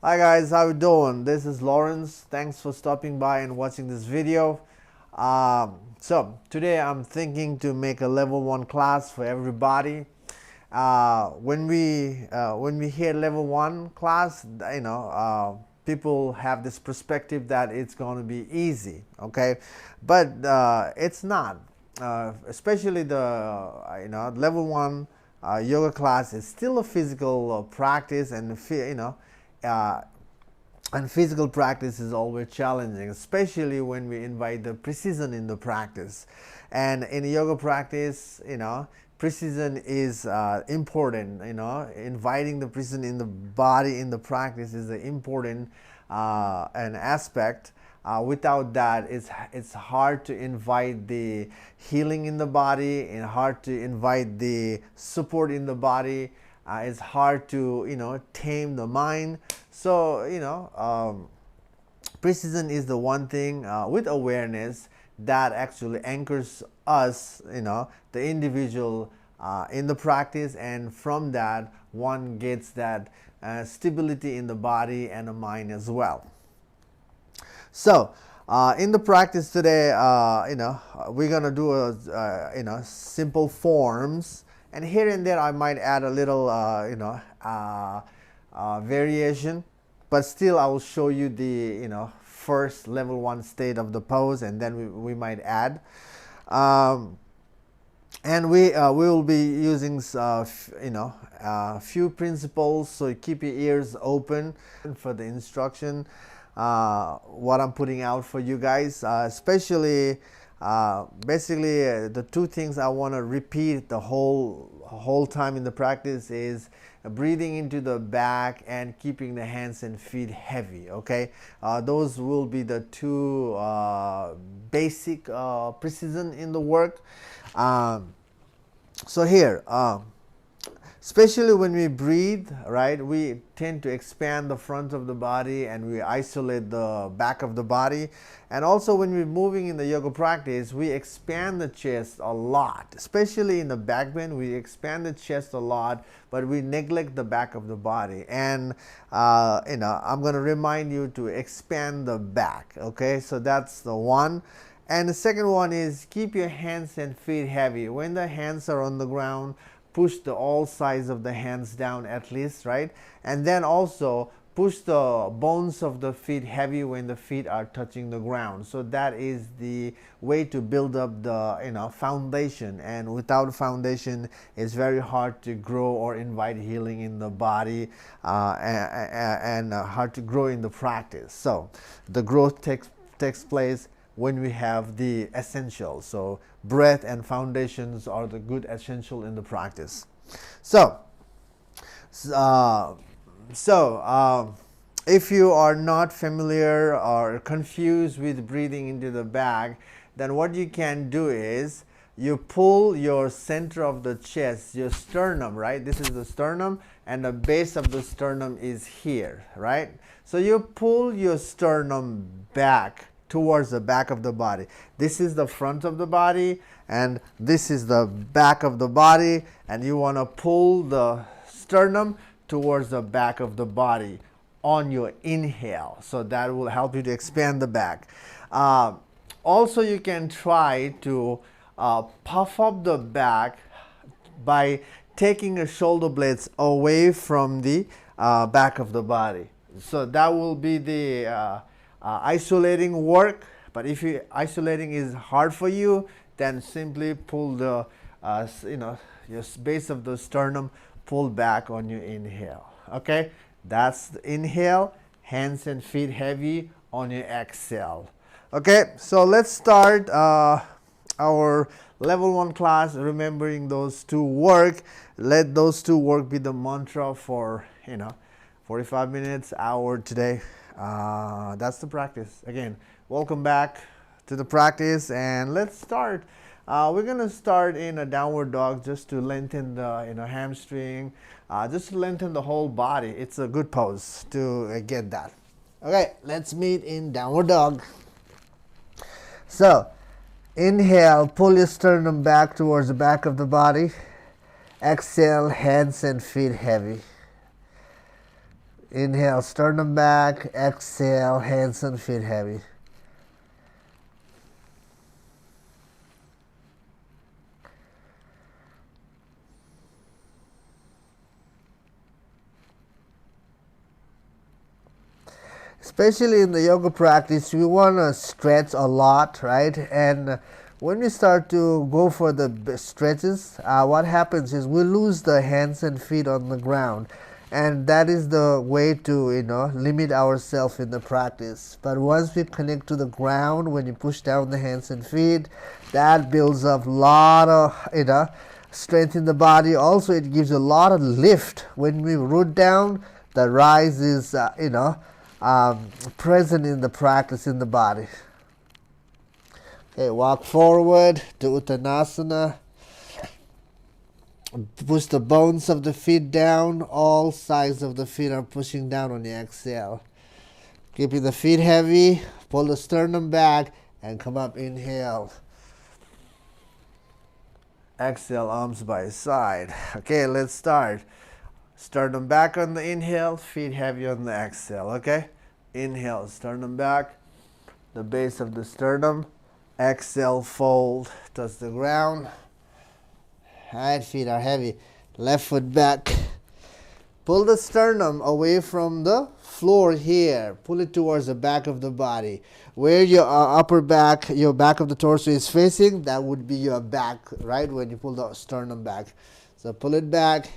Hi guys, how you doing? This is Lawrence. Thanks for stopping by and watching this video. So today I'm thinking to make a level 1 class for everybody. When we hear level 1 class, people have this perspective that it's going to be easy, okay? But it's not. Especially the level 1 yoga class is still a physical practice, uh, and physical practice is always challenging, especially when we invite the precision in the practice. And in yoga practice, precision is important. Inviting the precision in the body in the practice is an important an aspect. Without that, it's hard to invite the healing in the body and hard to invite the support in the body. It's hard to tame the mind. So precision is the one thing with awareness that actually anchors us, the individual in the practice, and from that one gets that stability in the body and the mind as well. So in the practice today, we're gonna do simple forms, and here and there I might add a little variation, but still I will show you the first level 1 state of the pose, and then we might add. And we will be using few principles, so keep your ears open for the instruction what I'm putting out for you guys, especially basically the two things I want to repeat the whole time in the practice is breathing into the back and keeping the hands and feet heavy. Okay, those will be the two basic precision in the work. So here, especially when we breathe, right, we tend to expand the front of the body and we isolate the back of the body. And also when we're moving in the yoga practice, we expand the chest a lot, especially in the back bend. We expand the chest a lot, but we neglect the back of the body. And I'm going to remind you to expand the back. Okay, so that's the one. And the second one is keep your hands and feet heavy. When the hands are on the ground, push all sides of the hands down at least, right? And then also push the bones of the feet heavy when the feet are touching the ground. So that is the way to build up the foundation. And without foundation, it's very hard to grow or invite healing in the body, and hard to grow in the practice. So the growth takes place when we have the essentials. So breath and foundations are the good essential in the practice. So if you are not familiar or confused with breathing into the back, then what you can do is you pull your center of the chest, your sternum, right? This is the sternum, and the base of the sternum is here, right? So you pull your sternum back towards the back of the body. This is the front of the body, and this is the back of the body, and you want to pull the sternum towards the back of the body on your inhale. So that will help you to expand the back. Also, you can try to puff up the back by taking the shoulder blades away from the back of the body. So that will be the isolating work. But if isolating is hard for you, then simply pull the your base of the sternum, pull back on your inhale. Okay, that's the inhale. Hands and feet heavy on your exhale. Okay, so let's start our level 1 class, remembering those two work. Let those two work be the mantra for 45 minutes, hour today. That's the practice. Again, welcome back to the practice, and let's start. We're gonna start in a downward dog just to lengthen the hamstring, just to lengthen the whole body. It's a good pose to get that. Okay, let's meet in downward dog. So inhale, pull your sternum back towards the back of the body. Exhale, hands and feet heavy. Inhale, sternum back. Exhale, hands and feet heavy. Especially in the yoga practice, we want to stretch a lot, right? And when we start to go for the stretches, what happens is we lose the hands and feet on the ground. And that is the way to, limit ourselves in the practice. But once we connect to the ground, when you push down the hands and feet, that builds up a lot of, strength in the body. Also, it gives a lot of lift. When we root down, the rise is, present in the practice in the body. Okay, walk forward to Uttanasana. Push the bones of the feet down. All sides of the feet are pushing down on the exhale. Keeping the feet heavy. Pull the sternum back and come up. Inhale. Exhale, arms by side. Okay, let's start. Sternum back on the inhale, feet heavy on the exhale, okay? Inhale, sternum back, the base of the sternum. Exhale, fold, touch the ground. Right, feet are heavy. Left foot back. Pull the sternum away from the floor here. Pull it towards the back of the body. Where your upper back, your back of the torso is facing, that would be your back, right? When you pull the sternum back. So pull it back.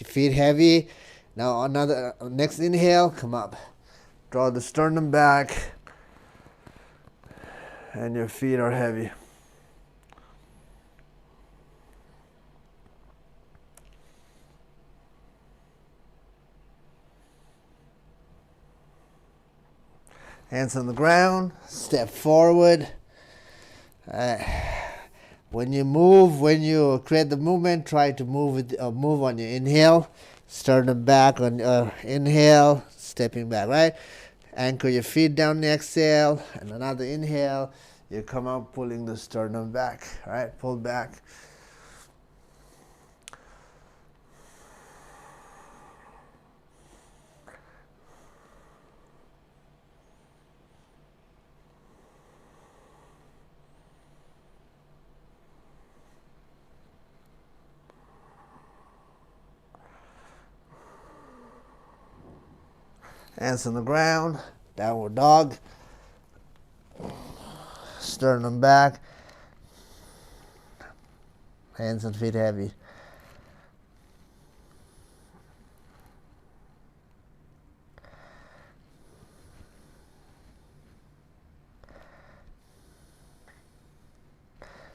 Feet heavy. Now another next inhale, come up. Draw the sternum back and your feet are heavy. Hands on the ground. Step forward. When you move, when you create the movement, try to move on your inhale. Sternum back on inhale, stepping back, right? Anchor your feet down the exhale, and another inhale. You come up pulling the sternum back, right? Pull back. Hands on the ground, downward dog. Sternum back. Hands and feet heavy.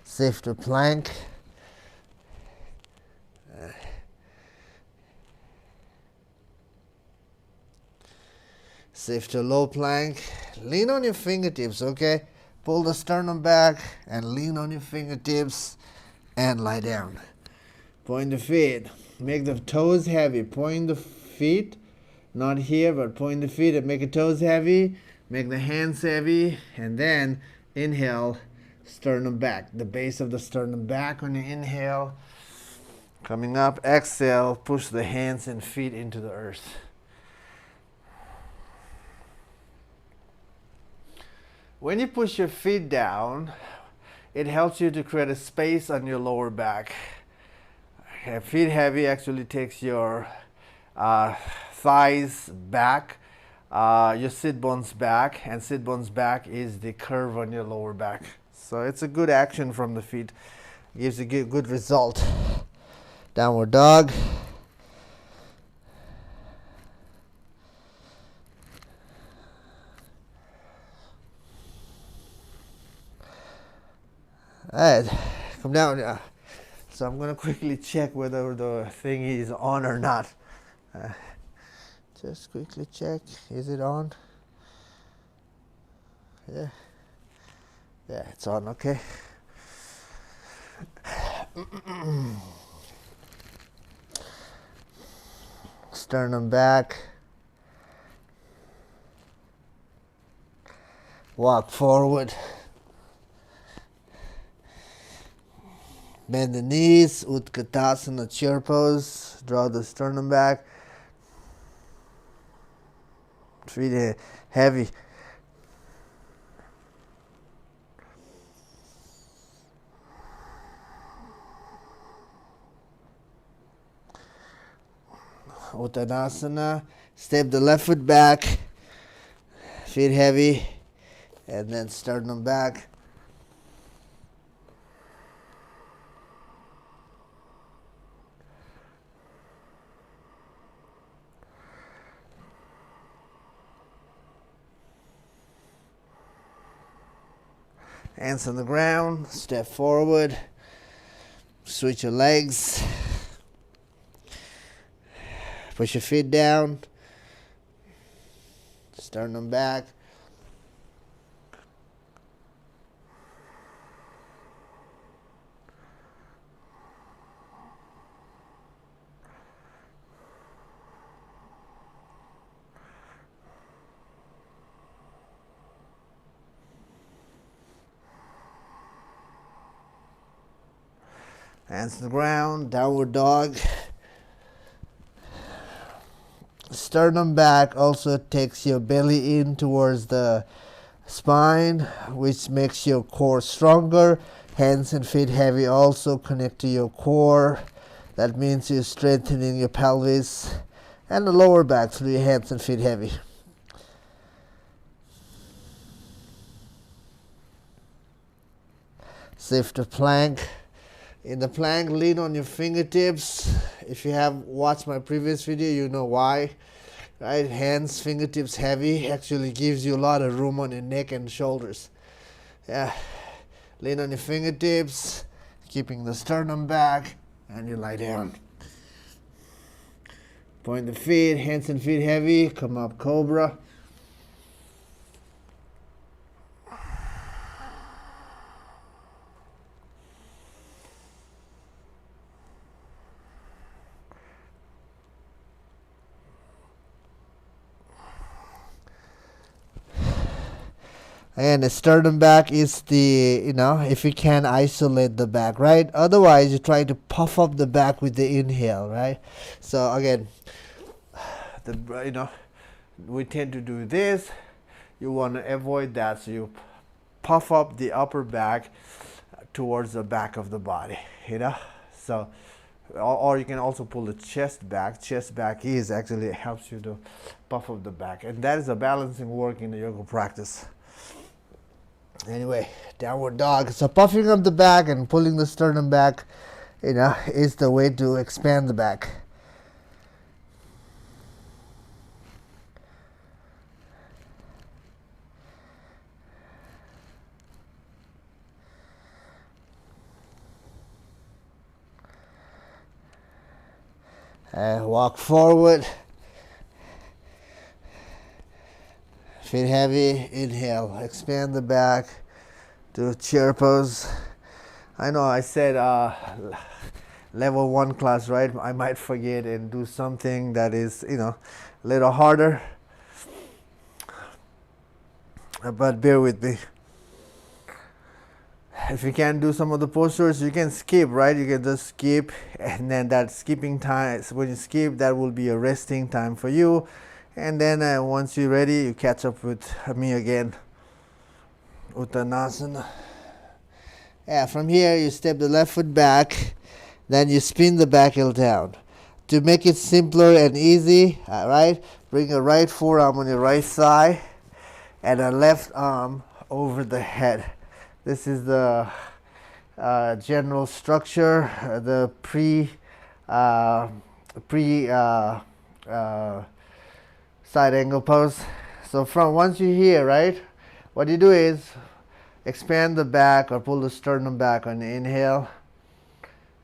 Safe to plank. Safe to low plank. Lean on your fingertips, okay? Pull the sternum back and lean on your fingertips and lie down. Point the feet. Make the toes heavy. Point the feet, not here, but point the feet and make the toes heavy. Make the hands heavy. And then inhale, sternum back. The base of the sternum back on your inhale. Coming up, exhale, push the hands and feet into the earth. When you push your feet down, it helps you to create a space on your lower back. Okay, feet heavy actually takes your thighs back, your sit bones back, and sit bones back is the curve on your lower back. So it's a good action from the feet. Gives a good result. Downward dog. Alright, come down now. So I'm going to quickly check whether the thing is on or not. Just quickly check. Is it on? Yeah. Yeah, it's on, okay. Sternum back. Walk forward. Bend the knees, Utkatasana chair pose. Draw the sternum back. Feet heavy. Uttanasana. Step the left foot back. Feet heavy. And then sternum back. Hands on the ground, step forward, switch your legs, push your feet down, sternum back. Hands to the ground, downward dog. Sternum back also takes your belly in towards the spine, which makes your core stronger. Hands and feet heavy also connect to your core. That means you're strengthening your pelvis and the lower back through your hands and feet heavy. Shift to plank. In the plank, lean on your fingertips. If you have watched my previous video, you know why. Right? Hands, fingertips heavy actually gives you a lot of room on your neck and shoulders. Yeah. Lean on your fingertips, keeping the sternum back, and you lie down. Point the feet, hands and feet heavy. Come up, cobra. And the sternum back is the, if you can isolate the back, right? Otherwise, you try to puff up the back with the inhale, right? So again, we tend to do this. You want to avoid that, so you puff up the upper back towards the back of the body, So, or you can also pull the chest back. Chest back is actually helps you to puff up the back, and that is a balancing work in the yoga practice. Anyway, downward dog. So puffing up the back and pulling the sternum back, is the way to expand the back. And walk forward. Feet heavy, inhale, expand the back, do chair pose. I know I said level 1 class, right? I might forget and do something that is, a little harder. But bear with me. If you can't do some of the postures, you can skip, right? You can just skip, and then that skipping time, when you skip, that will be a resting time for you. And then once you're ready, you catch up with me again. Uttanasana. Yeah, from here you step the left foot back, then you spin the back heel down. To make it simpler and easy, right? Bring your right forearm on your right side and a left arm over the head. This is the general structure, the side angle pose. So once you're here, right, what you do is expand the back or pull the sternum back on the inhale.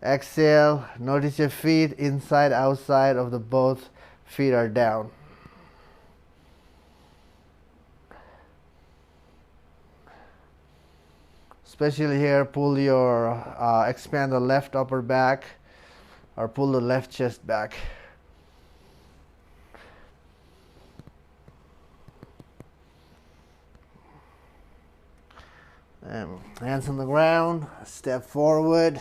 Exhale, notice your feet inside, outside of the both feet are down. Especially here, pull your, expand the left upper back or pull the left chest back. Hands on the ground, step forward,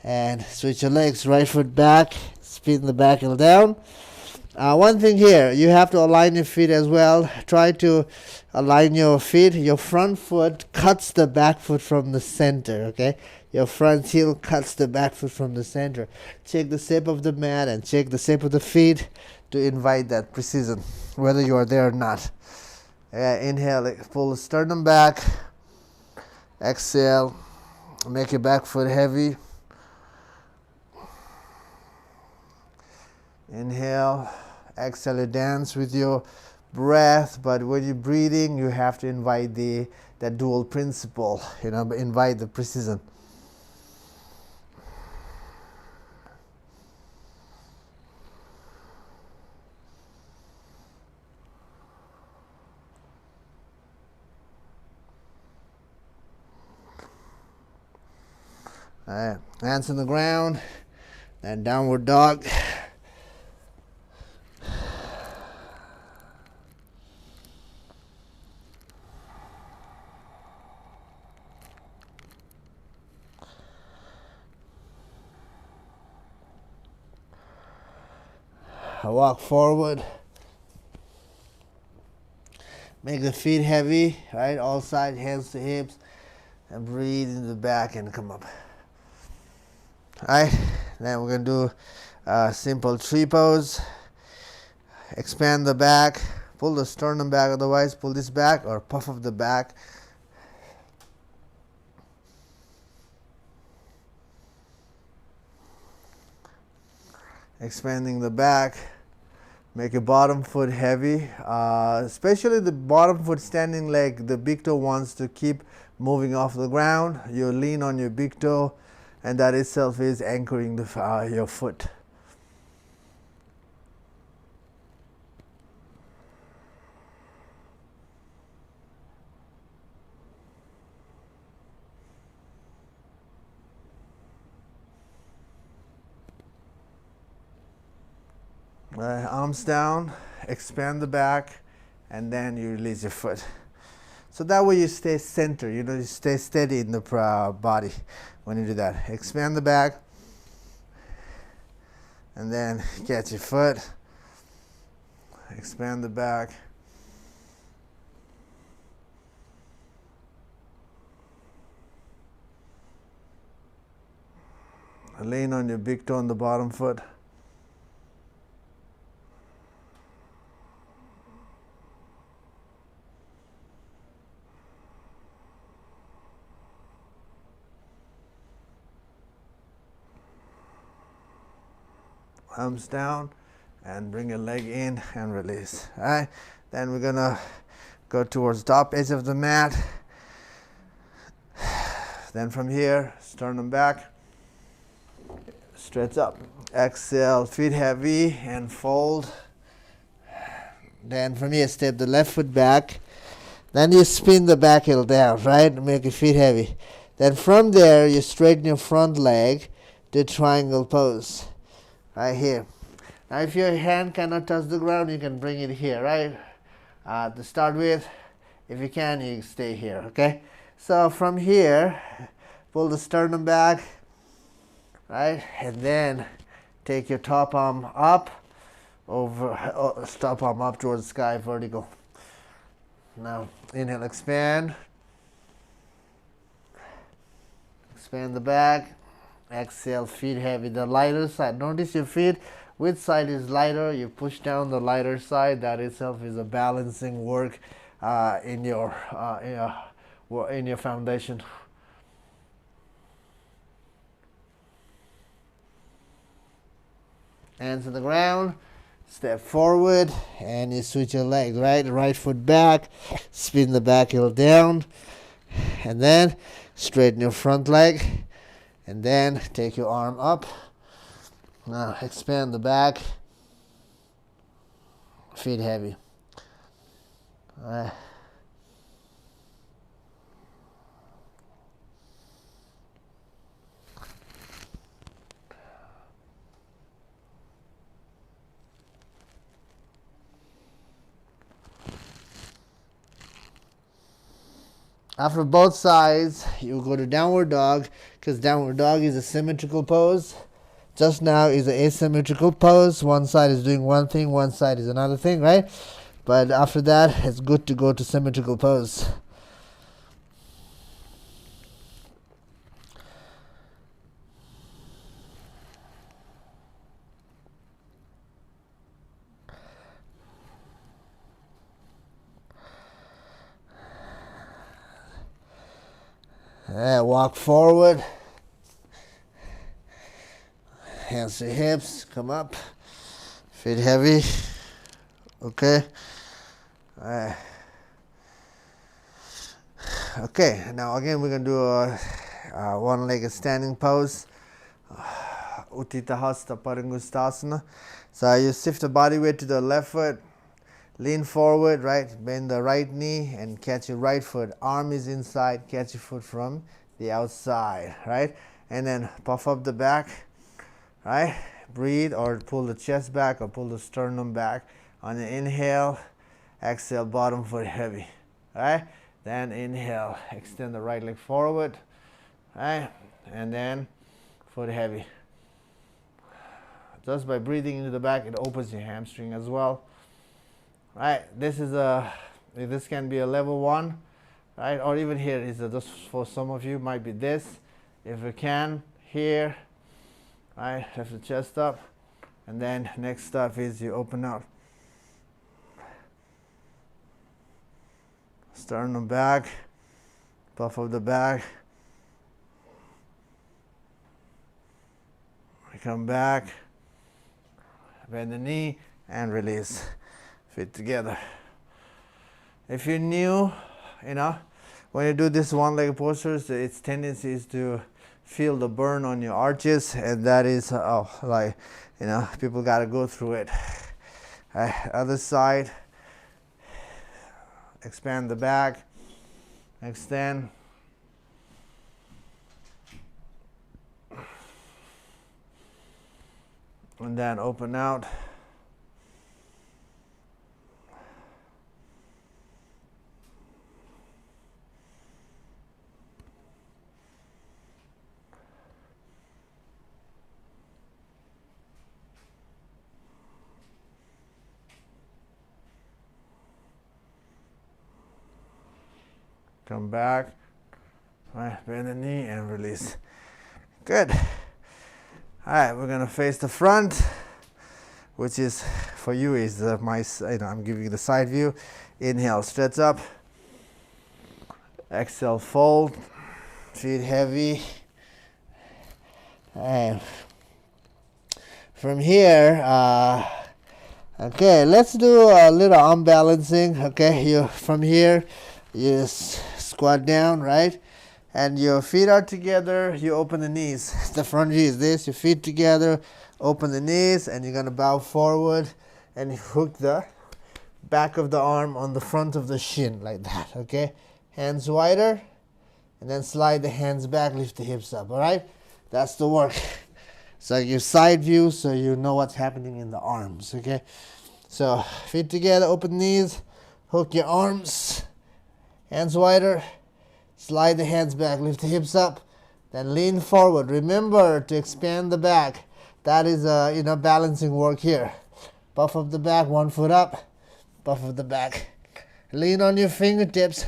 and switch your legs, right foot back, spin the back heel down, One thing here, you have to align your feet as well. Try to align your feet. Your front foot cuts the back foot from the center, okay? Your front heel cuts the back foot from the center. Check the shape of the mat and check the shape of the feet to invite that precision, whether you are there or not. Inhale, pull the sternum back. Exhale, make your back foot heavy. Inhale, exhale, you dance with your breath, but when you're breathing, you have to invite that dual principle, invite the precision. All right, hands on the ground, and downward dog. Walk forward. Make the feet heavy, right? All sides, hands to hips, and breathe into the back and come up. All right, then we're going to do a simple tree pose. Expand the back, pull the sternum back, otherwise pull this back or puff of the back. Expanding the back. Make your bottom foot heavy, especially the bottom foot standing leg. The big toe wants to keep moving off the ground. You lean on your big toe, and that itself is anchoring your foot. Arms down, expand the back, and then you release your foot. So that way you stay centered, you stay steady in the body when you do that. Expand the back, and then catch your foot. Expand the back. Lean on your big toe on the bottom foot. Arms down, and bring your leg in and release. All right, then we're gonna go towards top edge of the mat. Then from here, sternum back, stretch up. Exhale, feet heavy and fold. Then from here, step the left foot back. Then you spin the back heel down, right? Make your feet heavy. Then from there, you straighten your front leg to triangle pose. Right here. Now if your hand cannot touch the ground, you can bring it here, right? To start with, if you can, you stay here, okay? So from here, pull the sternum back, right? And then take your top arm up, top arm up towards the sky, vertical. Now inhale, expand. Expand the back. Exhale, feet heavy, the lighter side. Notice your feet, which side is lighter. You push down the lighter side. That itself is a balancing work in your foundation. Hands on the ground. Step forward, and you switch your legs. Right foot back. Spin the back heel down, and then straighten your front leg. And then take your arm up. Now expand the back. Feet heavy. After both sides, you go to downward dog, because downward dog is a symmetrical pose. Just now is an asymmetrical pose. One side is doing one thing, one side is another thing, right? But after that, it's good to go to symmetrical pose. Walk forward. Hands to hips, come up. Feet heavy. Okay. Okay, now again we're going to do a one-legged standing pose. Uttita Hasta Parangustasana. So you shift the body weight to the left foot. Lean forward, right? Bend the right knee and catch your right foot. Arm is inside, catch your foot from the outside, right? And then puff up the back, right? Breathe or pull the chest back or pull the sternum back. On the inhale, exhale, bottom foot heavy, right? Then inhale, extend the right leg forward, right? And then foot heavy. Just by breathing into the back, it opens your hamstring as well. Right, this can be a level 1, right, or even here is just for some of you might be this. If you can, here, right, lift the chest up, and then next stuff is you open up, sternum back, puff of the back, come back, bend the knee, and release. Feet together. If you're new, when you do this one-leg postures, its tendency is to feel the burn on your arches, and that is people got to go through it. Other side, expand the back, extend, and then open out. Come back, right, bend the knee and release. Good. All right, we're gonna face the front, which is for you is I'm giving you the side view. Inhale, stretch up. Exhale, fold. Feet heavy. And from here, okay, let's do a little unbalancing. Okay, from here, you squat down, right? And your feet are together, you open the knees. The front view is this, your feet together, open the knees, and you're gonna bow forward and hook the back of the arm on the front of the shin like that, okay? Hands wider, and then slide the hands back, lift the hips up, all right? That's the work. So your side view, so you know what's happening in the arms, okay? So feet together, open knees, hook your arms, hands wider, slide the hands back, lift the hips up, then lean forward. Remember to expand the back. That is balancing work here. Puff of the back, one foot up, puff of the back. Lean on your fingertips.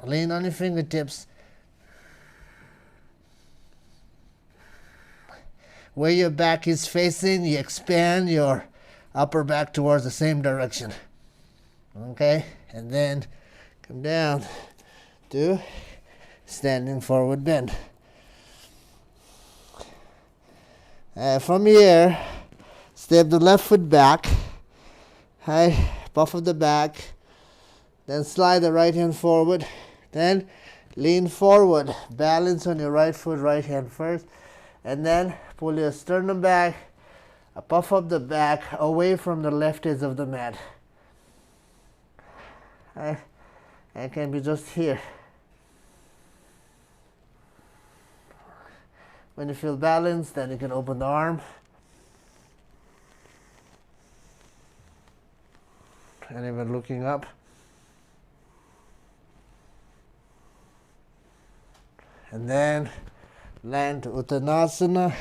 Lean on your fingertips. Where your back is facing, you expand your upper back towards the same direction. Okay? And then come down to standing forward bend. From here, step the left foot back. Right? Puff of the back. Then slide the right hand forward. Then lean forward. Balance on your right foot, right hand first. And then pull your sternum back. Puff up the back away from the left edge of the mat. And it can be just here. When you feel balanced, then you can open the arm. And even looking up. And then land to Uttanasana.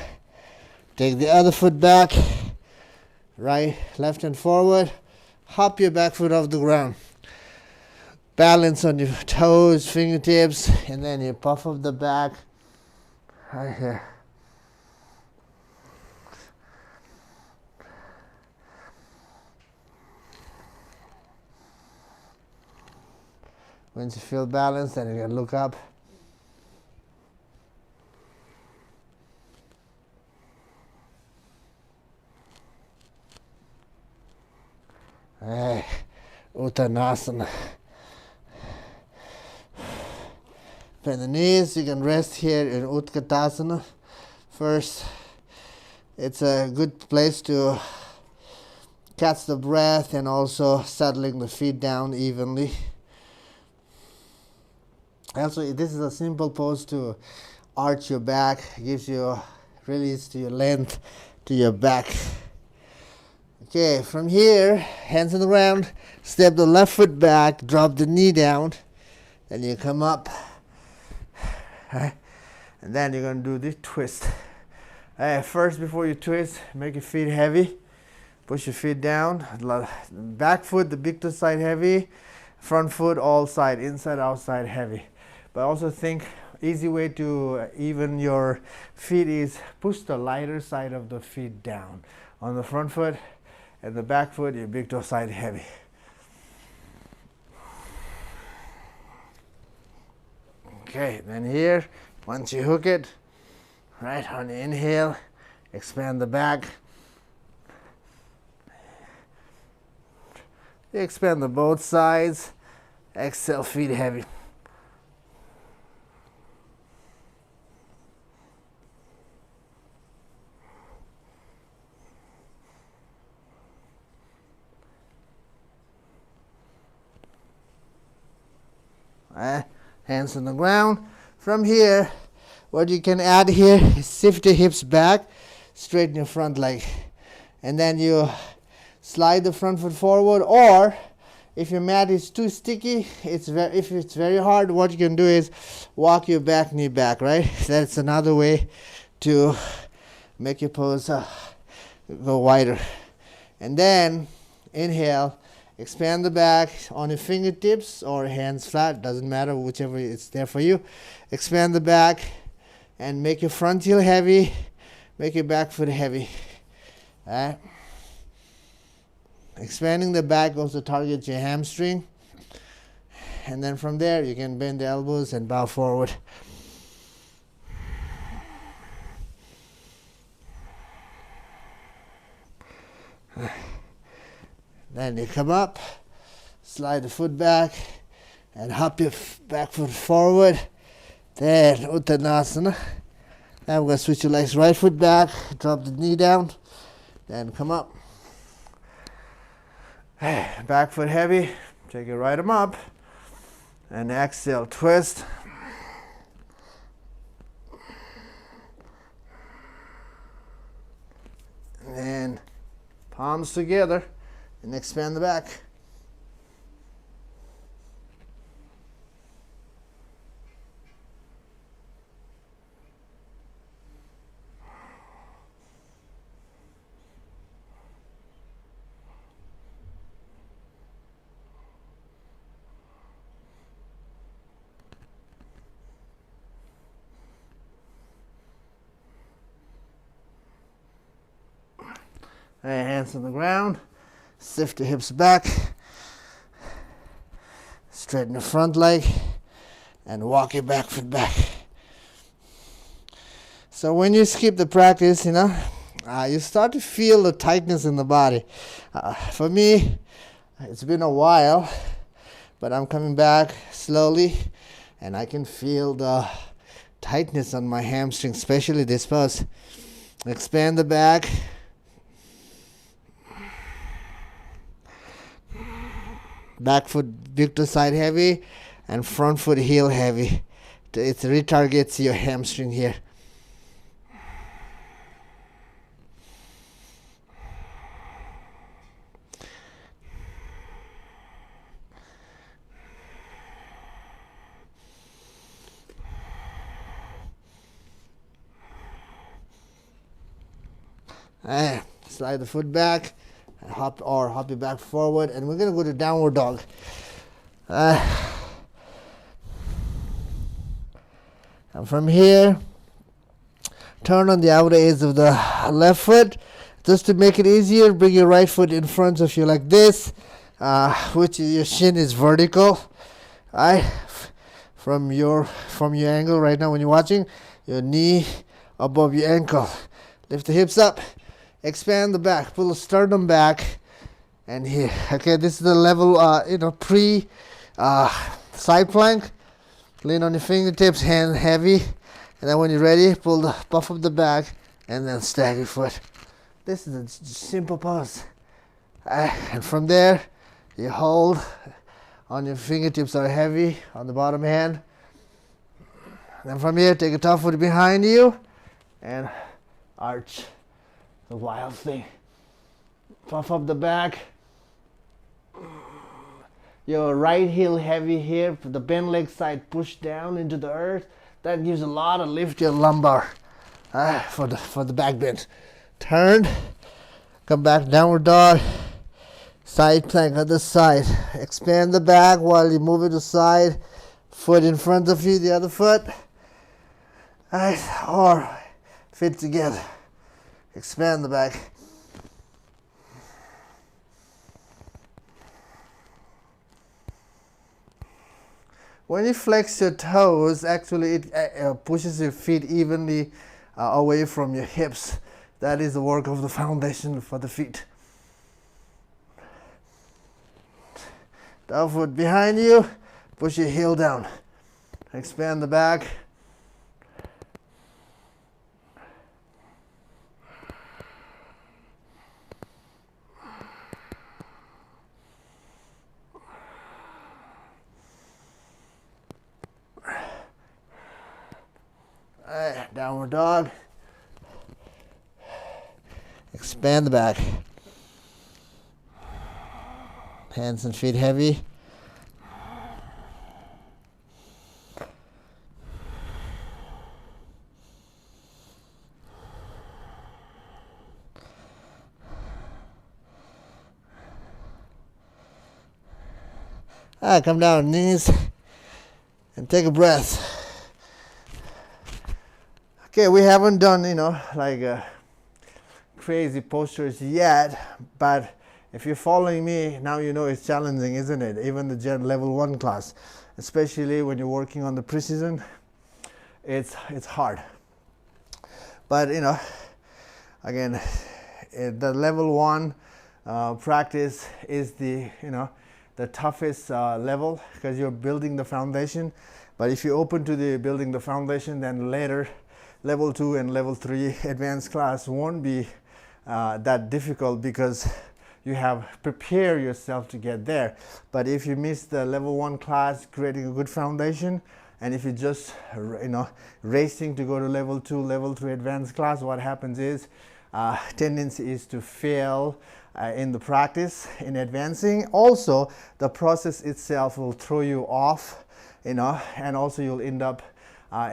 Take the other foot back, right, left and forward. Hop your back foot off the ground. Balance on your toes, fingertips, and then you puff up the back right here. Once you feel balanced, then you can look up. Hey, Uttanasana. Bend the knees. You can rest here in Utkatasana. First, it's a good place to catch the breath and also settling the feet down evenly. Also, this is a simple pose to arch your back, gives you release to your length, to your back. Okay, from here, hands on the ground, step the left foot back, drop the knee down, then you come up, and then you're going to do this twist. First, before you twist, make your feet heavy, push your feet down, back foot, the big toe side heavy, front foot all side, inside, outside heavy. But also think, easy way to even your feet is push the lighter side of the feet down. On the front foot and the back foot, your big toe side heavy. Okay, then here, once you hook it, right, on the inhale, expand the back. You expand the both sides, exhale, feet heavy. Hands on the ground. From here, what you can add here is shift your hips back, straighten your front leg, and then you slide the front foot forward. Or if your mat is too sticky, if it's very hard, what you can do is walk your back knee back, right? That's another way to make your pose go wider. And then inhale. Expand the back on your fingertips or hands flat, doesn't matter, whichever is there for you. Expand the back and make your front heel heavy, make your back foot heavy. Right? Expanding the back also targets your hamstring. And then from there, you can bend the elbows and bow forward. Then you come up, slide the foot back, and hop your back foot forward. Then Uttanasana. Now we're going to switch your legs. Right foot back, drop the knee down, then come up. Back foot heavy, take your right arm up, and exhale, twist. And then palms together. And expand the back. Hands on the ground. Shift the hips back, straighten the front leg, and walk your back foot back. So when you skip the practice, you start to feel the tightness in the body. For me, it's been a while, but I'm coming back slowly, and I can feel the tightness on my hamstring, especially this pose. Expand the back. Back foot big toe side heavy and front foot heel heavy. It retargets your hamstring here. And slide the foot back, and hop it back forward, and we're gonna go to downward dog. And from here, turn on the outer edge of the left foot. Just to make it easier, bring your right foot in front of you like this, which your shin is vertical. From your angle right now when you're watching, your knee above your ankle. Lift the hips up, expand the back, pull the sternum back, and here. Okay, this is the level, pre side plank. Lean on your fingertips, hand heavy, and then when you're ready, puff up the back, and then stack your foot. This is a simple pose. And from there, you hold on your fingertips are heavy on the bottom hand. Then from here, take a top foot behind you and arch the wild thing. Puff up the back. Your right heel heavy here. The bent leg side push down into the earth. That gives a lot of lift to your lumbar for the back bend. Turn, come back, downward dog, side plank other side. Expand the back while you move it aside. Foot in front of you, the other foot. Or fit together. Expand the back. When you flex your toes, actually it pushes your feet evenly away from your hips. That is the work of the foundation for the feet. Top foot behind you, push your heel down. Expand the back. Downward dog. Expand the back. Hands and feet heavy. Come down, knees, and take a breath. Okay, we haven't done, crazy postures yet, but if you're following me, now you know it's challenging, isn't it? Even the level 1 class, especially when you're working on the precision, it's hard. But, again, the level 1 practice is the toughest level because you're building the foundation. But if you're open to building the foundation, then later, level 2 and level 3 advanced class won't be that difficult because you have prepared yourself to get there. But if you miss the level 1 class, creating a good foundation, and if you're just racing to go to level 2, level 3 advanced class, what happens is tendency is to fail in the practice in advancing. Also, the process itself will throw you off, and also you'll end up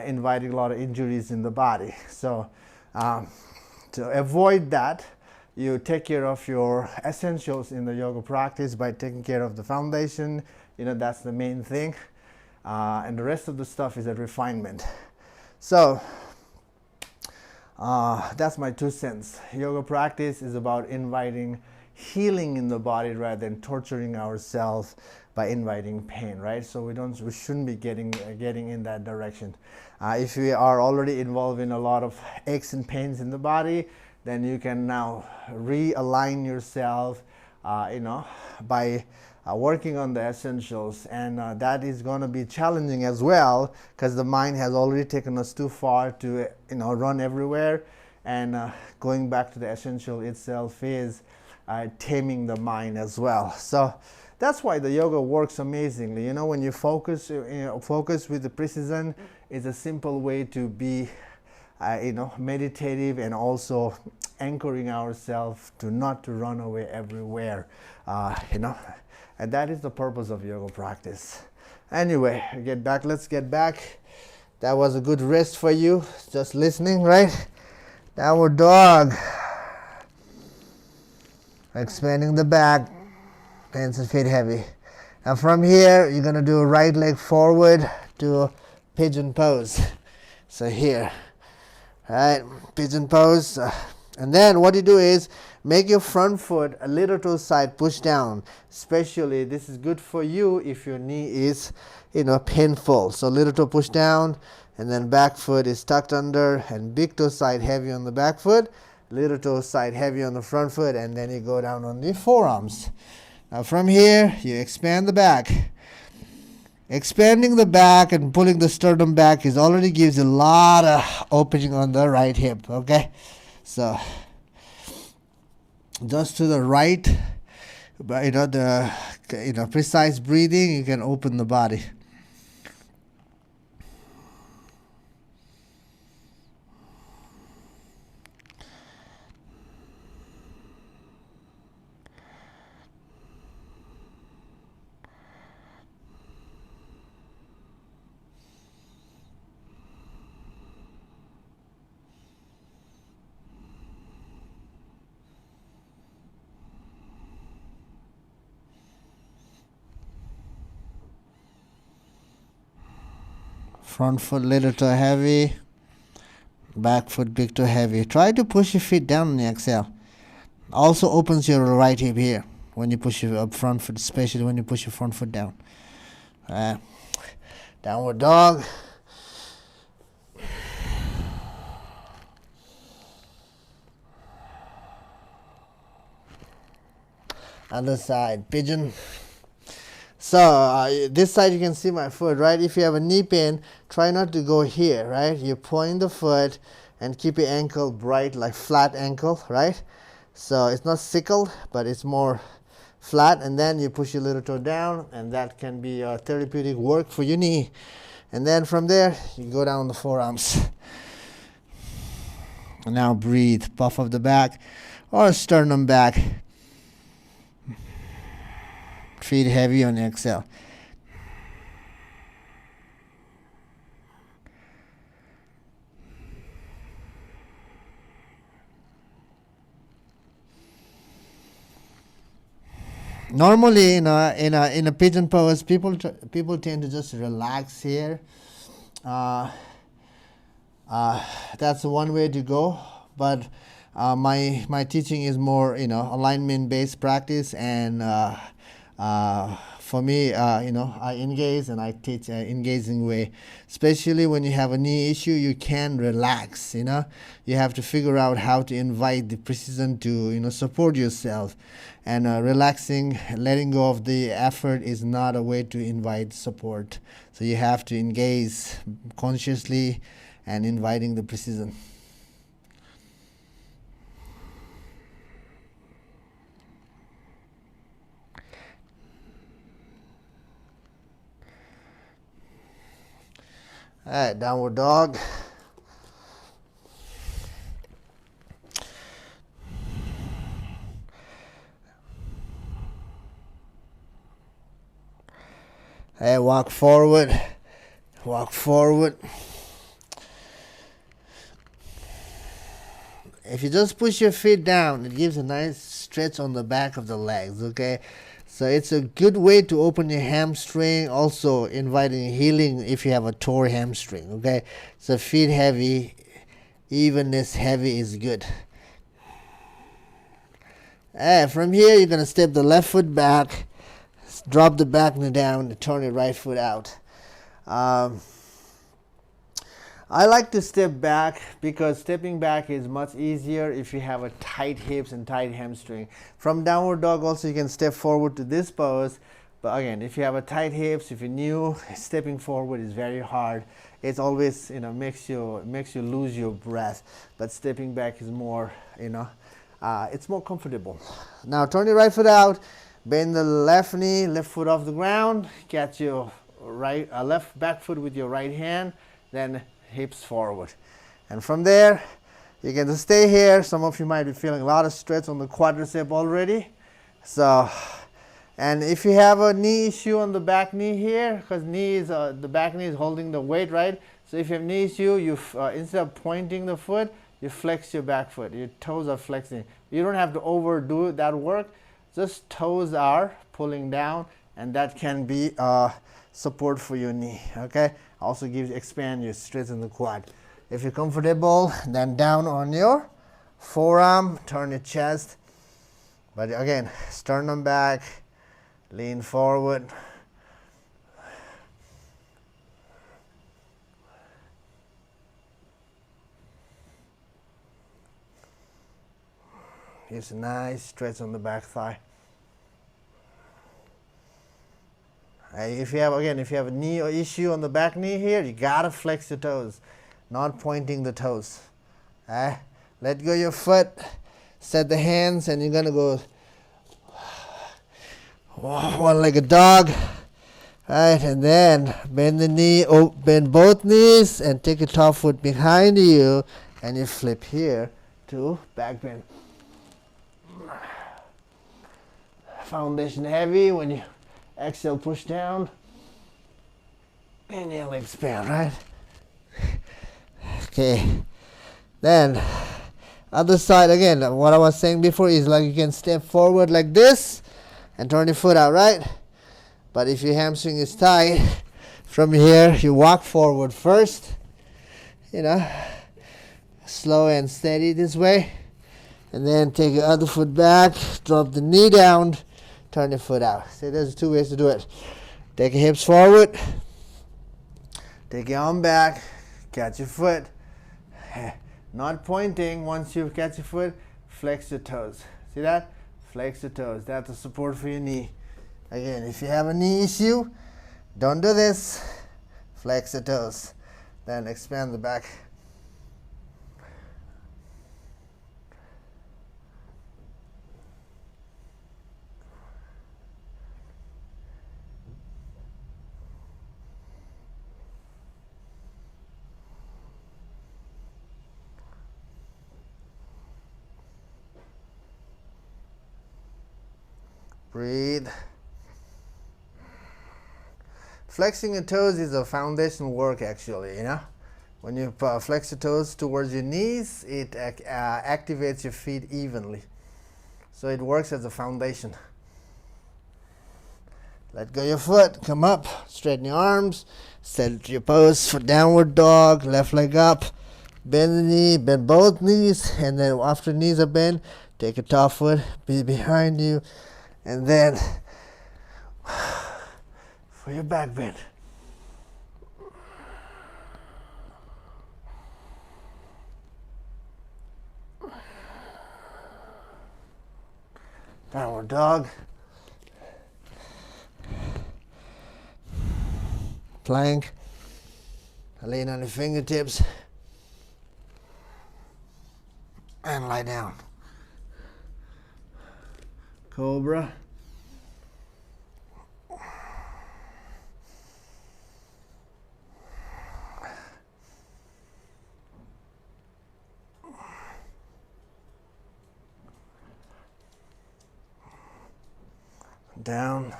inviting a lot of injuries in the body. So to avoid that, you take care of your essentials in the yoga practice by taking care of the foundation. That's the main thing, and the rest of the stuff is a refinement. So that's my 2 cents. Yoga practice is about inviting healing in the body rather than torturing ourselves by inviting pain, right? So we shouldn't be getting in that direction. If we are already involved in a lot of aches and pains in the body, then you can now realign yourself, by working on the essentials, and that is going to be challenging as well because the mind has already taken us too far to run everywhere, and going back to the essential itself is taming the mind as well. So that's why the yoga works amazingly. When you focus with the precision, it's a simple way to be meditative and also anchoring ourselves to not to run away everywhere, and that is the purpose of yoga practice. Anyway, let's get back. That was a good rest for you, just listening, right? Downward dog. expanding the back, hands and feet heavy. And from here, you're going to do right leg forward to pigeon pose. So here, right, pigeon pose. And then what you do is make your front foot a little to the side, push down. Especially this is good for you if your knee is, painful. So little toe push down, and then back foot is tucked under, and big toe side heavy on the back foot, little toe side heavy on the front foot, and then you go down on the forearms. Now from here, you expand the back. Expanding the back and pulling the sternum back already gives you a lot of opening on the right hip, okay? So just to the right, but the precise breathing, you can open the body. Front foot little toe heavy, back foot big toe heavy. Try to push your feet down on the exhale. Also opens your right hip here when you push your front foot, especially when you push your front foot down. Downward dog. Other side, pigeon. So this side you can see my foot, right? If you have a knee pain, try not to go here, right? You point the foot and keep your ankle bright, like flat ankle, right? So it's not sickle, but it's more flat, and then you push your little toe down, and that can be therapeutic work for your knee. And then from there, you go down the forearms. And now breathe, puff of the back or sternum back. Feet heavy on exhale. Normally, in a pigeon pose, people tend to just relax here. That's one way to go. But my teaching is more alignment based practice, and for me, I engage and I teach an engaging way. Especially when you have a knee issue, you can relax. You have to figure out how to invite the precision to support yourself. And relaxing, letting go of the effort is not a way to invite support. So you have to engage consciously and inviting the precision. All right, downward dog. Hey, walk forward, walk forward. If you just push your feet down, it gives a nice stretch on the back of the legs, okay? So it's a good way to open your hamstring, also inviting healing if you have a tore hamstring, okay? So feet heavy, evenness heavy is good. And from here, you're going to step the left foot back, drop the back knee down, and turn your right foot out. I like to step back because stepping back is much easier if you have a tight hips and tight hamstring. From downward dog also you can step forward to this pose, but again, if you have a tight hips, if you're new, stepping forward is very hard. It's always makes you lose your breath, but stepping back is more it's more comfortable. Now turn your right foot out, bend the left knee, left foot off the ground, catch your left back foot with your right hand, then hips forward. And from there, you can just stay here. Some of you might be feeling a lot of stretch on the quadricep already. So, and if you have a knee issue on the back knee here, because the back knee is holding the weight, right? So if you have knee issue, instead of pointing the foot, you flex your back foot. Your toes are flexing. You don't have to overdo that work. Just toes are pulling down, and that can be support for your knee. Okay, also expand your strengthen the quad. If you're comfortable, then down on your forearm, turn your chest. But again, sternum back, lean forward. Gives a nice stretch on the back thigh. If you have a knee or issue on the back knee here, you gotta flex your toes, not pointing the toes. Let go your foot, set the hands, and you're gonna go one like a dog. Right, and then bend the knee, bend both knees, and take your top foot behind you, and you flip here to back bend. Foundation heavy. When you exhale, push down. Inhale, expand, right? Okay. Then, other side again. What I was saying before is like you can step forward like this and turn your foot out, right? But if your hamstring is tight, from here you walk forward first. Slow and steady this way. And then take your other foot back, drop the knee down, turn your foot out. See, there's two ways to do it. Take your hips forward, take your arm back, catch your foot. Not pointing. Once you catch your foot, flex your toes. See that? Flex your toes. That's the support for your knee. Again, if you have a knee issue, don't do this. Flex your toes. Then expand the back. Breathe. Flexing your toes is a foundational work actually, When you flex your toes towards your knees, it activates your feet evenly. So it works as a foundation. Let go your foot, come up, straighten your arms, set your pose for downward dog, left leg up, bend the knee, bend both knees, and then after knees are bent, take your top foot, be behind you, and then for your back bend. Downward dog. Plank. Lean on your fingertips. And lie down. Cobra. Down.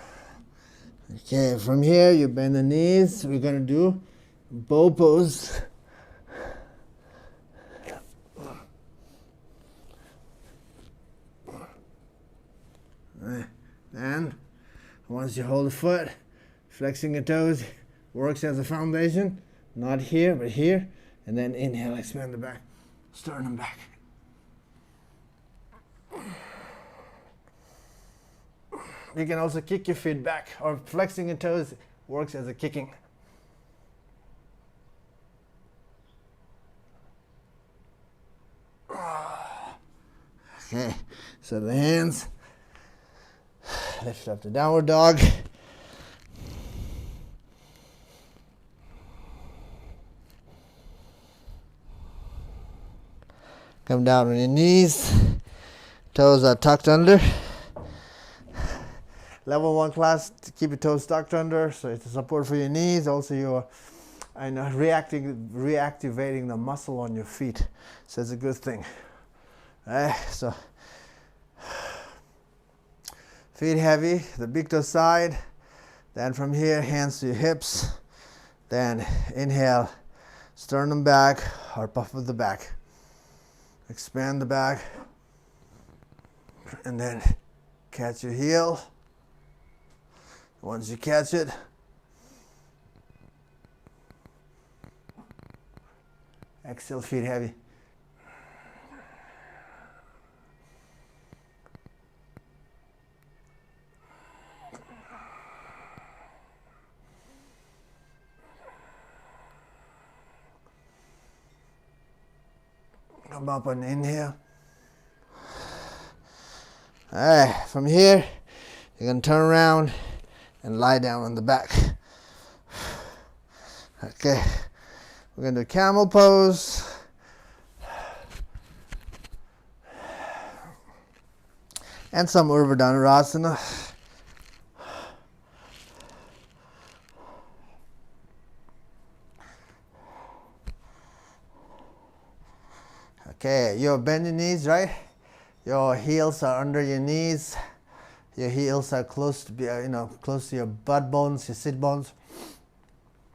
Okay, from here you bend the knees. We're going to do bow pose. And once you hold the foot, flexing your toes works as a foundation. Not here, but here. And then inhale, expand the back, sternum back. You can also kick your feet back, or flexing your toes works as a kicking. Okay, so the hands, lift up the downward dog. Come down on your knees, toes are tucked under. Level 1 class, to keep your toes tucked under, so it's a support for your knees. Also, you're reactivating the muscle on your feet, so it's a good thing. So feet heavy, the big toe side. Then from here, hands to your hips. Then inhale, sternum back or puff of the back. Expand the back, and then catch your heel. Once you catch it, exhale, feet heavy. Come up on inhale. All right, from here, you're going to turn around and lie down on the back. Okay, we're going to do camel pose. And some Urdhva Dhanurasana. Okay, you bend your knees, right? Your heels are under your knees. Your heels are close to close to your butt bones, your sit bones.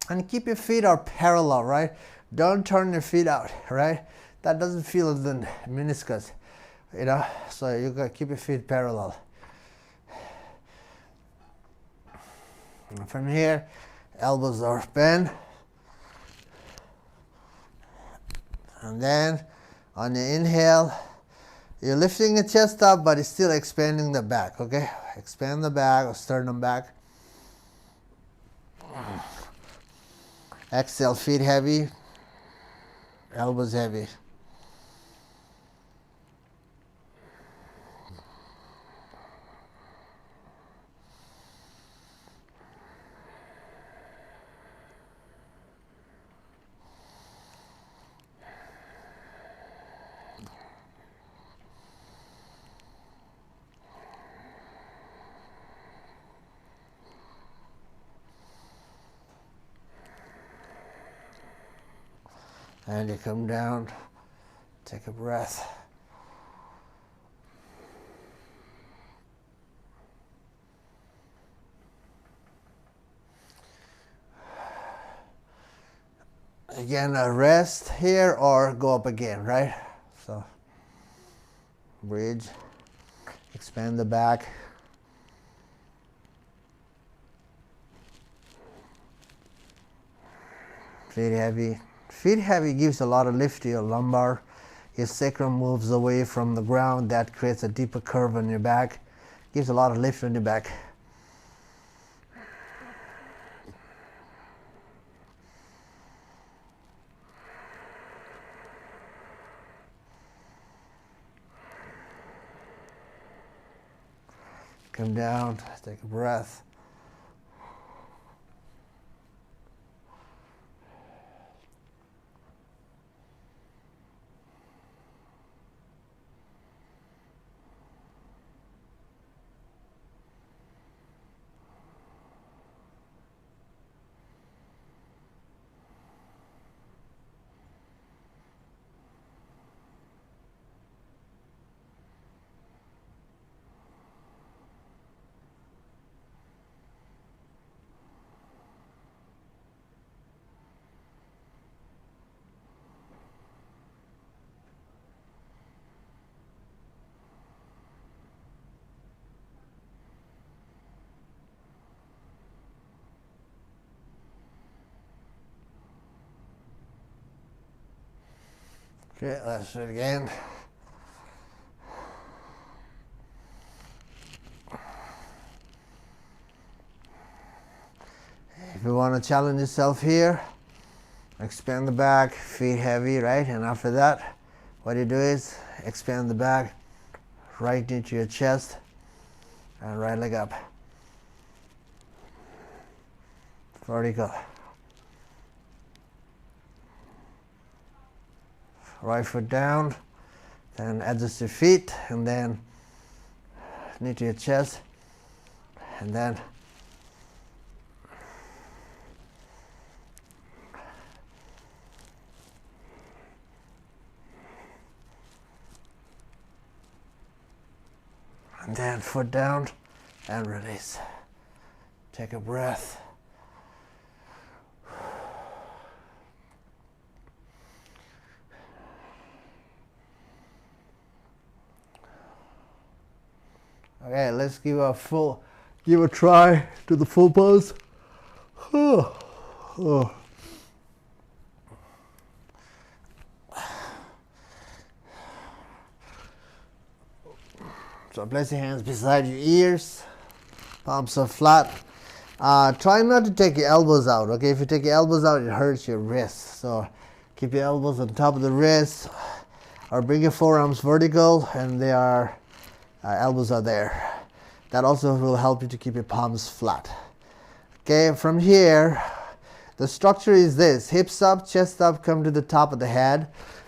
And keep your feet out parallel, right? Don't turn your feet out, right? That doesn't feel the meniscus, so you gotta keep your feet parallel. And from here, elbows are bent. And then on your inhale, you're lifting the chest up, but it's still expanding the back, okay? Expand the back or sternum back. Exhale, feet heavy, elbows heavy. And you come down, take a breath. Again, rest here or go up again, right? So, bridge, expand the back. Feet heavy. Feet heavy gives a lot of lift to your lumbar. Your sacrum moves away from the ground. That creates a deeper curve on your back. Gives a lot of lift on your back. Come down, take a breath. Okay, let's do it again. If you want to challenge yourself here, expand the back, feet heavy, right? And after that, what you do is expand the back right into your chest and right leg up. Vertical. Right foot down, then adjust your feet, and then knee to your chest, and then foot down and release. Take a breath. Okay, let's give a try to the full pose. So place your hands beside your ears, palms are flat. Try not to take your elbows out, okay? If you take your elbows out, it hurts your wrists. So keep your elbows on top of the wrists, or bring your forearms vertical and elbows are there. That also will help you to keep your palms flat. Okay, from here, the structure is this: hips up, chest up, come to the top of the head.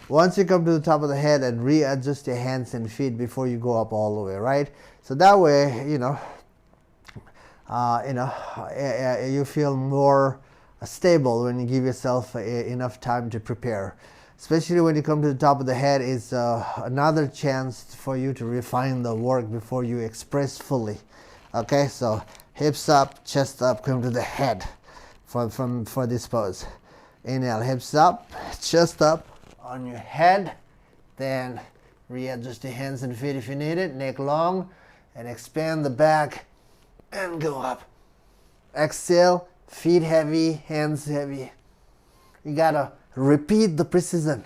Once you come to the top of the head, and readjust your hands and feet before you go up all the way, right? So that way, you feel more stable when you give yourself enough time to prepare. Especially when you come to the top of the head, is another chance for you to refine the work before you express fully. Okay, so hips up, chest up, come to the head for this pose. Inhale, hips up, chest up, on your head. Then readjust your hands and feet if you need it. Neck long, and expand the back and go up. Exhale, feet heavy, hands heavy. You gotta repeat the precision.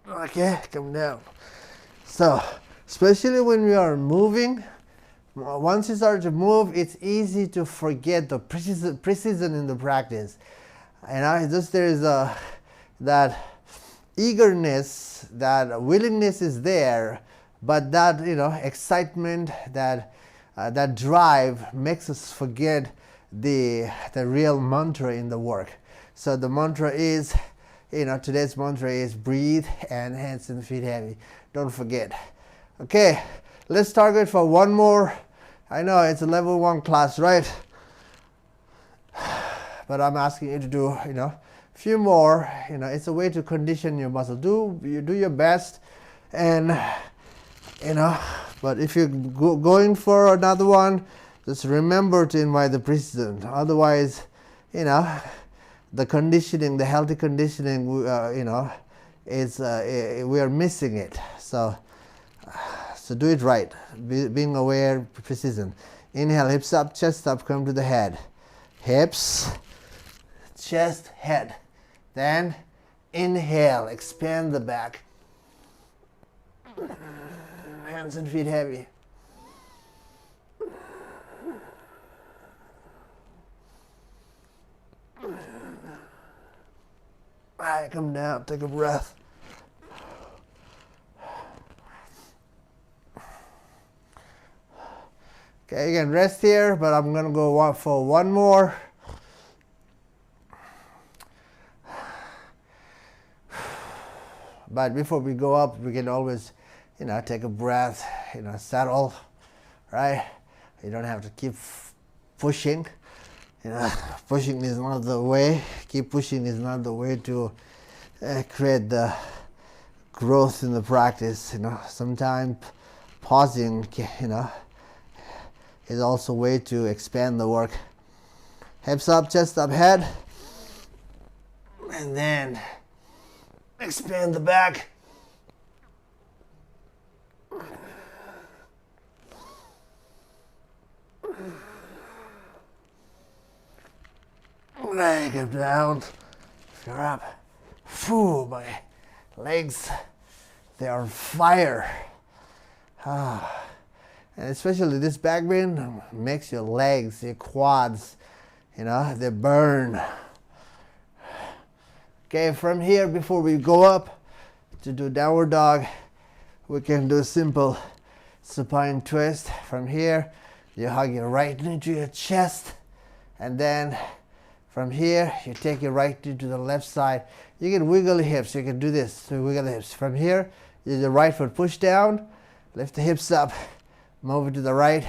Okay, come down. So, especially when we are moving, once you start to move, it's easy to forget the precision in the practice. And there's that eagerness, that willingness is there, but that excitement, that drive makes us forget the real mantra in the work. So the mantra is, today's mantra is breathe and hands and feet heavy. Don't forget. Okay, let's target for one more. I know it's a level 1 class, right? But I'm asking you to do, a few more. It's a way to condition your muscle. Do your best, and but if you're going for another one, just remember to invite the precision. Otherwise, the conditioning, the healthy conditioning, is we are missing it. So do it right, being aware, precision. Inhale, hips up, chest up, come to the head. Hips, chest, head. Then inhale, expand the back. Hands and feet heavy. All right, come down, take a breath. Okay, you can rest here, but I'm going to go for one more. But before we go up, we can always, take a breath, settle, right? You don't have to keep pushing. Pushing is not the way. Keep pushing is not the way to create the growth in the practice. Sometimes pausing, is also a way to expand the work. Hips up, chest up, head. And then expand the back. Leg it down. If you're up. Phew, my legs, they are on fire. And especially this back bend makes your legs, your quads, they burn. Okay, from here, before we go up to do downward dog, we can do a simple supine twist. From here, you hug your right knee to your chest, and then from here, you take your right knee to the left side. You can wiggle the hips. You can do this, so wiggle the hips. From here, use the right foot push down, lift the hips up, move it to the right,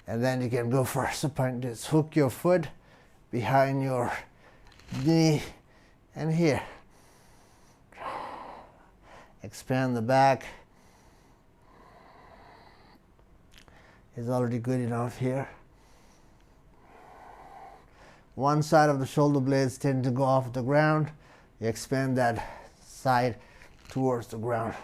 and then you can go for supine twist. Hook your foot behind your knee, and here. Expand the back. It's already good enough here. One side of the shoulder blades tend to go off the ground. You expand that side towards the ground.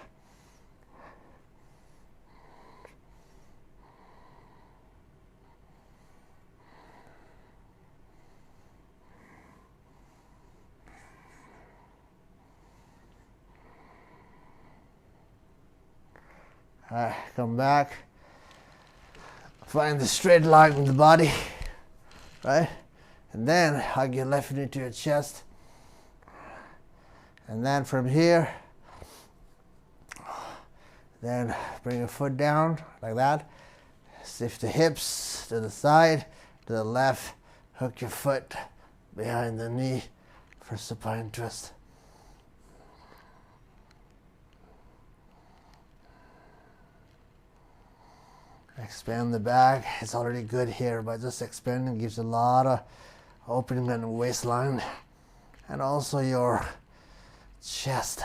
Alright, come back. Find the straight line with the body, right? And then hug your left knee to your chest. And then from here, then bring your foot down like that. Shift the hips to the side, to the left. Hook your foot behind the knee for supine twist. Expand the back. It's already good here, but just expanding gives a lot of opening in the waistline and also your chest.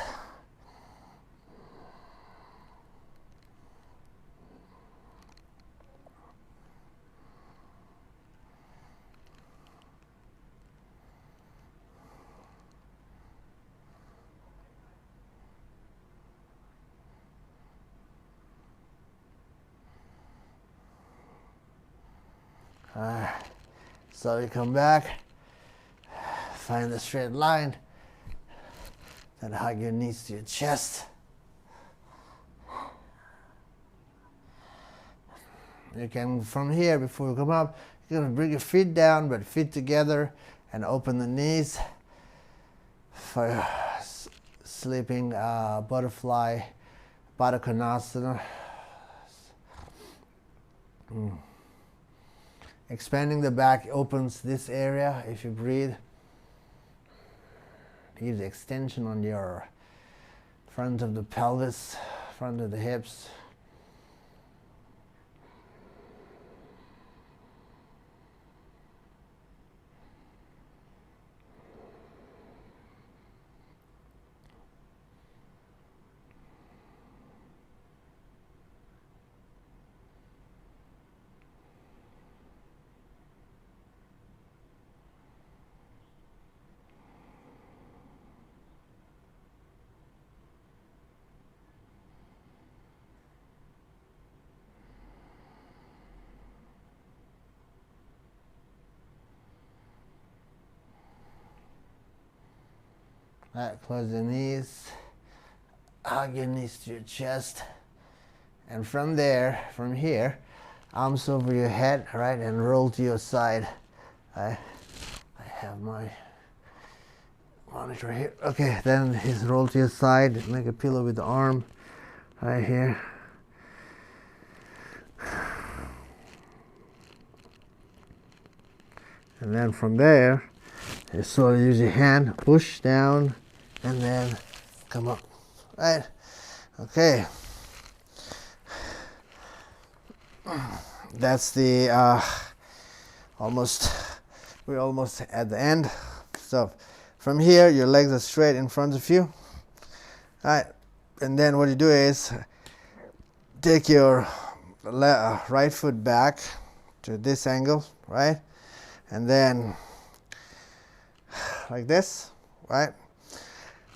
So you come back, find the straight line, then hug your knees to your chest. You can, from here, before you come up, you're going to bring your feet down, but feet together, and open the knees for sleeping butterfly, Baddha Konasana. Expanding the back opens this area. If you breathe, it gives extension on your front of the pelvis, front of the hips. Right, close your knees, hug your knees to your chest, and from there, from here, arms over your head, right, and roll to your side. I have my monitor here. Okay, then just roll to your side, make a pillow with the arm right here. And then from there, you slowly use your hand, push down, and then come up, right? Okay. That's the we're almost at the end. So from here, your legs are straight in front of you, right? And then what you do is take your right foot back to this angle, right? And then like this, right?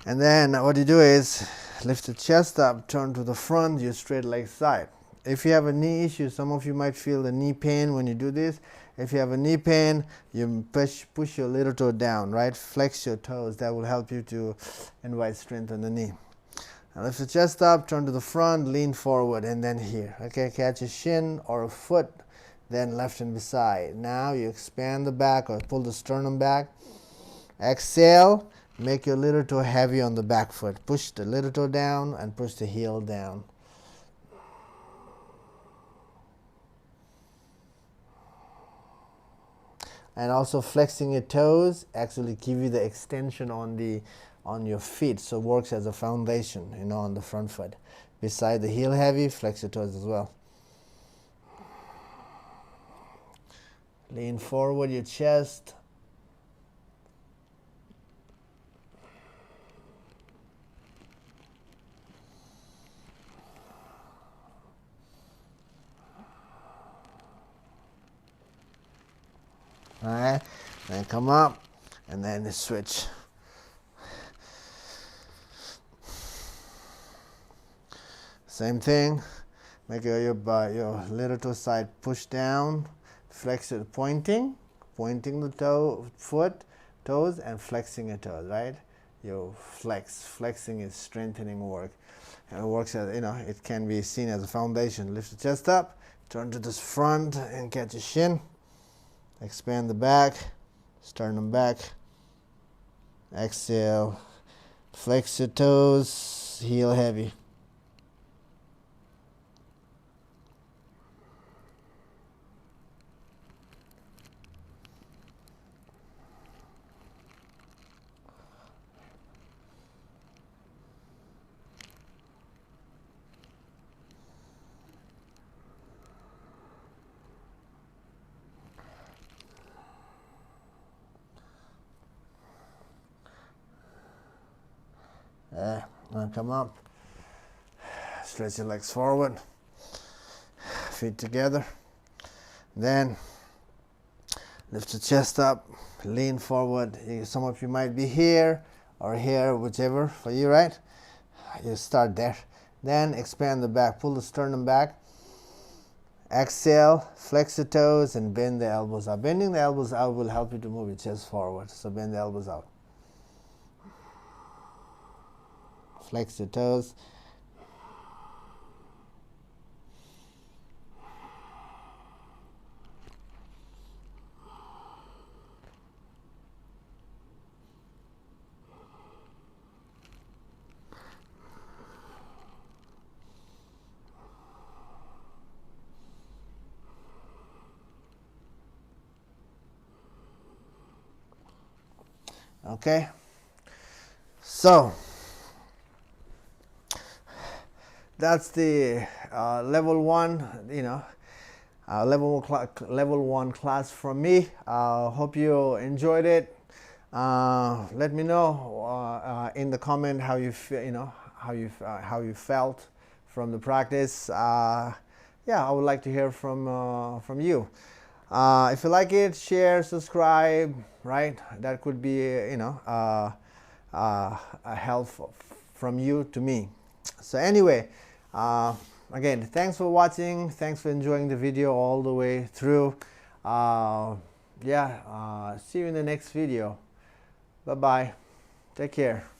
And then what you do is lift the chest up, turn to the front, your straight leg side. If you have a knee issue, some of you might feel the knee pain when you do this. If you have a knee pain, you push your little toe down, right? Flex your toes. That will help you to invite strength on the knee. Now lift the chest up, turn to the front, lean forward, and then here. Okay, catch a shin or a foot, then left and beside. Now you expand the back or pull the sternum back. Exhale, make your little toe heavy on the back foot. Push the little toe down and push the heel down. And also flexing your toes actually give you the extension on your feet, so it works as a foundation, on the front foot. Beside the heel heavy, flex your toes as well. Lean forward your chest. All right, then come up, and then switch. Same thing. Make your little toe side push down, flex it, pointing the toes, and flexing your toes. Right? You flexing is strengthening work, and it works as it can be seen as a foundation. Lift the chest up, turn to this front, and catch your shin. Expand the back, sternum back. Exhale, flex your toes, heel heavy. Now come up, stretch your legs forward, feet together. Then lift your chest up, lean forward. Some of you might be here or here, whichever for you, right? You start there. Then expand the back, pull the sternum back. Exhale, flex the toes and bend the elbows out. Bending the elbows out will help you to move your chest forward. So bend the elbows out. Flex your toes. Okay, so that's the level one, level one class from me. Hope you enjoyed it. Let me know in the comment how you feel, how you felt from the practice. Yeah, I would like to hear from you. If you like it, share, subscribe. Right, that could be a help from you to me. So anyway, again, thanks for watching. Thanks for enjoying the video all the way through. Yeah, see you in the next video. Bye bye. Take care.